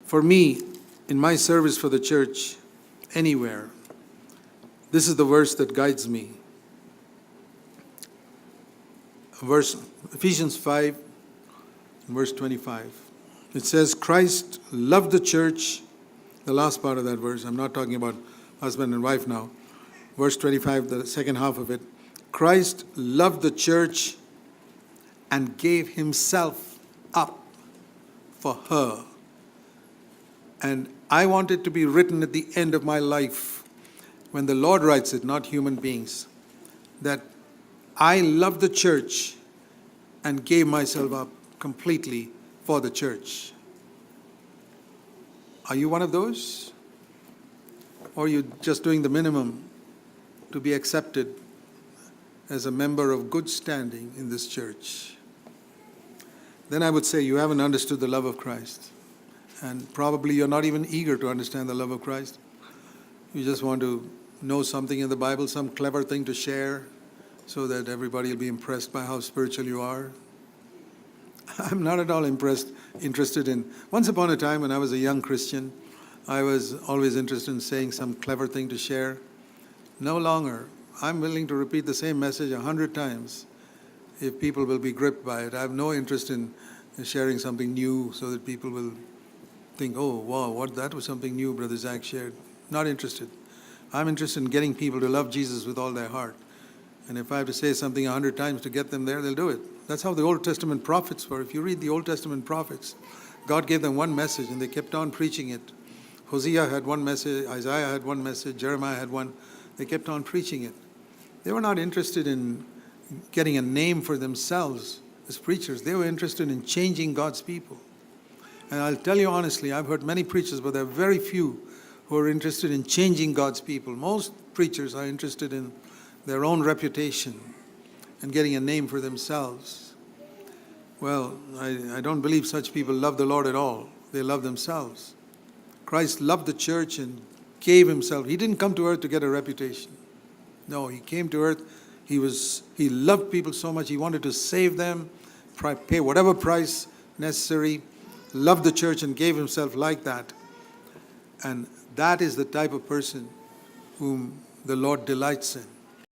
For me, in my service for the church, anywhere, this is the verse that guides me. Ephesians 5, verse 25. It says, Christ loved the church. The last part of that verse, I'm not talking about husband and wife now. Verse 25, the second half of it. Christ loved the church and gave himself up for her. And I want it to be written at the end of my life, when the Lord writes it, not human beings, that I love the church and gave myself up completely for the church. Are you one of those? Or are you just doing the minimum to be accepted as a member of good standing in this church? Then I would say you haven't understood the love of Christ. And probably you're not even eager to understand the love of Christ. You just want to know something in the Bible, some clever thing to share, so that everybody will be impressed by how spiritual you are. I'm not at all interested in... Once upon a time when I was a young Christian, I was always interested in saying some clever thing to share. No longer. I'm willing to repeat the same message 100 times if people will be gripped by it. I have no interest in sharing something new so that people will think, oh, wow, that was something new Brother Zach shared. Not interested. I'm interested in getting people to love Jesus with all their heart. And if I have to say something 100 times to get them there, they'll do it. That's how the Old Testament prophets were. If you read the Old Testament prophets, God gave them one message and they kept on preaching it. Hosea had one message, Isaiah had one message, Jeremiah had one. They kept on preaching it. They were not interested in getting a name for themselves as preachers. They were interested in changing God's people. And I'll tell you honestly, I've heard many preachers, but there are very few who are interested in changing God's people. Most preachers are interested in their own reputation and getting a name for themselves. Well, I don't believe such people love the Lord at all. They love themselves. Christ loved the church and gave himself. He didn't come to earth to get a reputation. No, he came to earth. He loved people so much. He wanted to save them, pay whatever price necessary, loved the church and gave himself like that. And that is the type of person whom the Lord delights in.